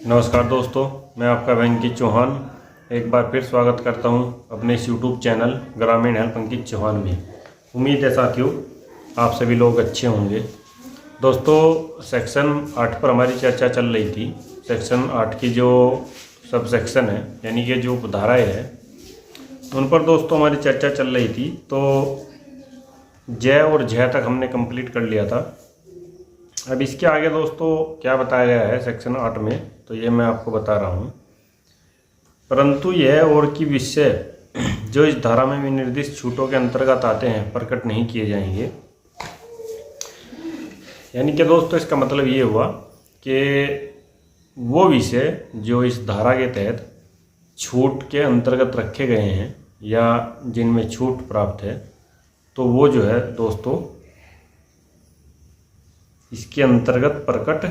नमस्कार दोस्तों, मैं आपका वेंकी चौहान एक बार फिर स्वागत करता हूं अपने इस यूट्यूब चैनल ग्रामीण हेल्प अंकित चौहान में। उम्मीद है साथियों आप सभी लोग अच्छे होंगे। दोस्तों, सेक्शन 8 पर हमारी चर्चा चल रही थी। सेक्शन 8 की जो सब सेक्शन है यानी कि जो धाराएँ हैं उन पर दोस्तों हमारी चर्चा चल रही थी। तो जय और झय तक हमने कंप्लीट कर लिया था। अब इसके आगे दोस्तों क्या बताया गया है सेक्शन 8 में, तो ये मैं आपको बता रहा हूँ। परंतु यह और की विषय जो इस धारा में निर्दिष्ट छूटों के अंतर्गत आते हैं प्रकट नहीं किए जाएंगे। यानी कि दोस्तों इसका मतलब ये हुआ कि वो विषय जो इस धारा के तहत छूट के अंतर्गत रखे गए हैं या जिनमें छूट प्राप्त है, तो वो जो है दोस्तों इसके अंतर्गत प्रकट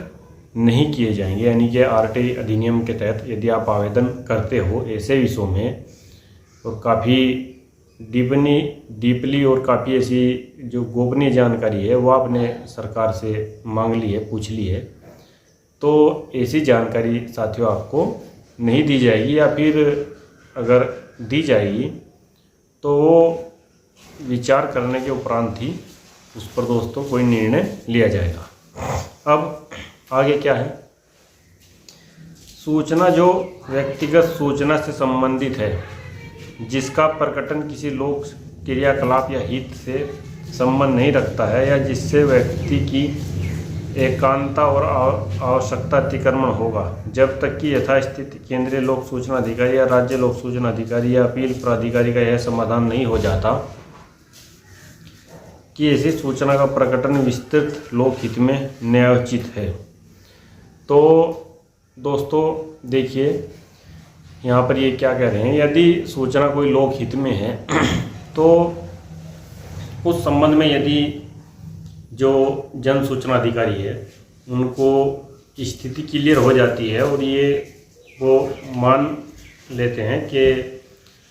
नहीं किए जाएंगे। यानी कि आरटीआई अधिनियम के तहत यदि आप आवेदन करते हो ऐसे विषयों में और काफ़ी डीपली और काफ़ी ऐसी जो गोपनीय जानकारी है वो आपने सरकार से मांग ली है, पूछ ली है, तो ऐसी जानकारी साथियों आपको नहीं दी जाएगी, या फिर अगर दी जाएगी तो वो विचार करने के उपरांत ही उस पर दोस्तों कोई निर्णय लिया जाएगा। अब आगे क्या है, सूचना जो व्यक्तिगत सूचना से संबंधित है जिसका प्रकटन किसी लोक क्रियाकलाप या हित से संबंध नहीं रखता है या जिससे व्यक्ति की एकांतता और आवश्यकता अतिक्रमण होगा, जब तक कि यथास्थिति केंद्रीय लोक सूचना अधिकारी या राज्य लोक सूचना अधिकारी या अपील प्राधिकारी का यह समाधान नहीं हो जाता कि ऐसी सूचना का प्रकटन विस्तृत लोकहित में न्यायोचित है। तो दोस्तों देखिए यहाँ पर ये क्या कह रहे हैं, यदि सूचना कोई लोकहित में है तो उस संबंध में यदि जो जन सूचना अधिकारी है उनको स्थिति क्लियर हो जाती है और ये वो मान लेते हैं कि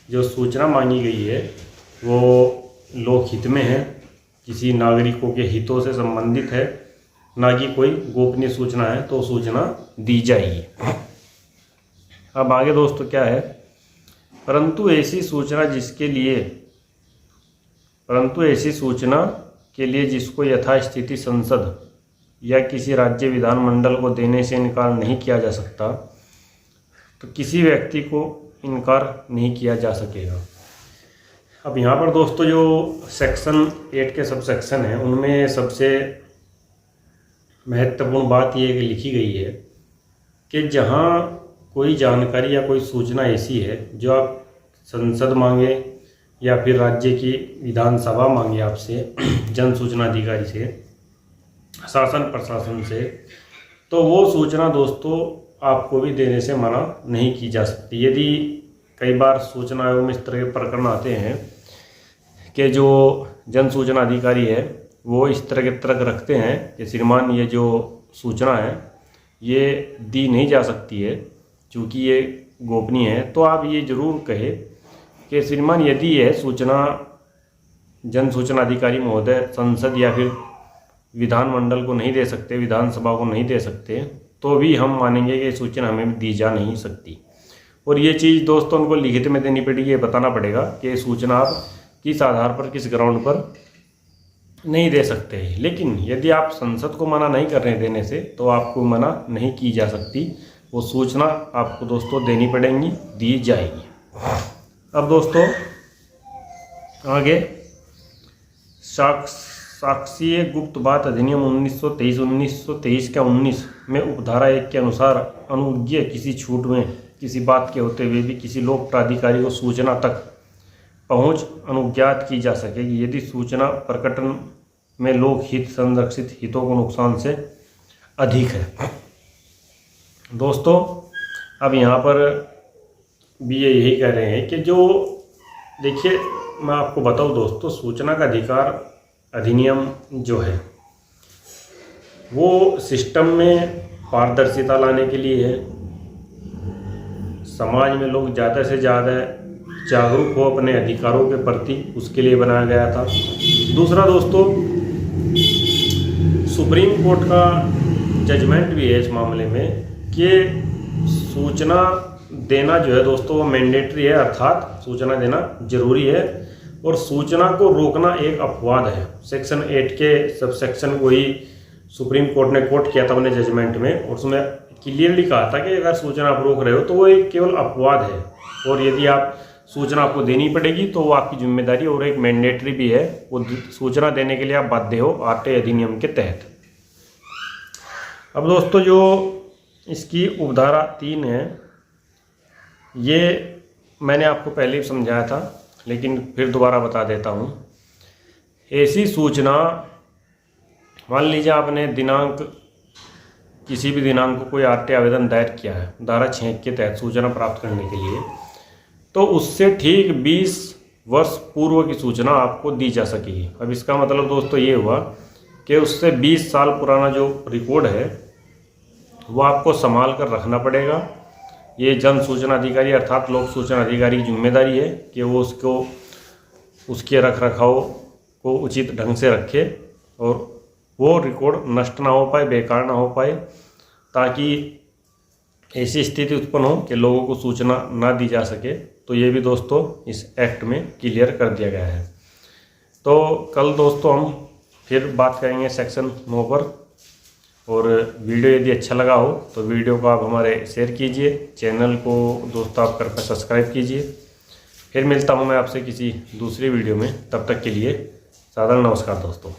जो सूचना मांगी गई है वो लोकहित में है, किसी नागरिकों के हितों से संबंधित है, ना कि कोई गोपनीय सूचना है, तो सूचना दी जाएगी। अब आगे दोस्तों क्या है, परंतु ऐसी सूचना के लिए जिसको यथास्थिति संसद या किसी राज्य विधानमंडल को देने से इनकार नहीं किया जा सकता, तो किसी व्यक्ति को इनकार नहीं किया जा सकेगा। अब यहाँ पर दोस्तों जो सेक्शन 8 के सब सेक्शन हैं उनमें सबसे महत्वपूर्ण बात ये लिखी गई है कि जहाँ कोई जानकारी या कोई सूचना ऐसी है जो आप संसद मांगे या फिर राज्य की विधानसभा मांगे आपसे जन सूचना अधिकारी से, शासन प्रशासन से, तो वो सूचना दोस्तों आपको भी देने से मना नहीं की जा सकती। यदि कई बार सूचना आयोग में इस तरह के प्रकरण आते हैं कि जो जन सूचना अधिकारी है वो इस तरह के तर्क रखते हैं कि श्रीमान ये जो सूचना है ये दी नहीं जा सकती है क्योंकि ये गोपनीय है, तो आप ये ज़रूर कहे कि श्रीमान यदि यह सूचना जन सूचना अधिकारी महोदय संसद या फिर विधानमंडल को नहीं दे सकते, विधानसभा को नहीं दे सकते, तो भी हम मानेंगे कि सूचना हमें दी जा नहीं सकती। और ये चीज़ दोस्तों उनको लिखित में देनी पड़ेगी, ये बताना पड़ेगा कि सूचना आप किस आधार पर, किस ग्राउंड पर नहीं दे सकते हैं। लेकिन यदि आप संसद को मना नहीं कर रहे देने से, तो आपको मना नहीं की जा सकती, वो सूचना आपको दोस्तों देनी पड़ेगी, दी जाएगी। अब दोस्तों आगे साक्ष्य गुप्त बात अधिनियम 1923 का 19 में उपधारा 1 के अनुसार अनुज्ञेय किसी छूट में किसी बात के होते हुए भी किसी लोक प्राधिकारी को सूचना तक पहुंच अनुज्ञात की जा सकेगी यदि सूचना प्रकटन में लोक हित संरक्षित हितों को नुकसान से अधिक है। दोस्तों अब यहाँ पर भी ये यही कह रहे हैं कि जो देखिए मैं आपको बताऊँ दोस्तों, सूचना का अधिकार अधिनियम जो है वो सिस्टम में पारदर्शिता लाने के लिए है, समाज में लोग ज़्यादा से ज़्यादा जागरूक हो अपने अधिकारों के प्रति, उसके लिए बनाया गया था। दूसरा दोस्तों सुप्रीम कोर्ट का जजमेंट भी है इस मामले में कि सूचना देना जो है दोस्तों वो मैंडेटरी है, अर्थात सूचना देना जरूरी है और सूचना को रोकना एक अपवाद है। सेक्शन 8 के सब सेक्शन को ही सुप्रीम कोर्ट ने कोट किया था अपने जजमेंट में, और उसमें क्लियरली कहा था कि अगर सूचना आप रोक रहे हो तो वो एक केवल अपवाद है, और यदि आप सूचना आपको देनी पड़ेगी तो वो आपकी जिम्मेदारी और एक मैंडेटरी भी है, वो सूचना देने के लिए आप बाध्य हो आरटीआई अधिनियम के तहत। अब दोस्तों जो इसकी उपधारा 3 है, ये मैंने आपको पहले ही समझाया था लेकिन फिर दोबारा बता देता हूँ। ऐसी सूचना, मान लीजिए आपने किसी भी दिनांक को कोई आरटीआई आवेदन दायर किया है धारा 6 के तहत सूचना प्राप्त करने के लिए, तो उससे ठीक 20 वर्ष पूर्व की सूचना आपको दी जा सकेगी। अब इसका मतलब दोस्तों ये हुआ कि उससे 20 साल पुराना जो रिकॉर्ड है वो आपको संभाल कर रखना पड़ेगा। ये जन सूचना अधिकारी अर्थात लोक सूचना अधिकारी की जिम्मेदारी है कि वो उसके रख रखाव को उचित ढंग से रखे और वो रिकॉर्ड नष्ट ना हो पाए, बेकार ना हो पाए, ताकि ऐसी स्थिति उत्पन्न हो कि लोगों को सूचना ना दी जा सके। तो ये भी दोस्तों इस एक्ट में क्लियर कर दिया गया है। तो कल दोस्तों हम फिर बात करेंगे सेक्शन 9 पर, और वीडियो यदि अच्छा लगा हो तो वीडियो को आप हमारे शेयर कीजिए, चैनल को दोस्तों आप कृपया सब्सक्राइब कीजिए। फिर मिलता हूँ मैं आपसे किसी दूसरी वीडियो में, तब तक के लिए सादर नमस्कार दोस्तों।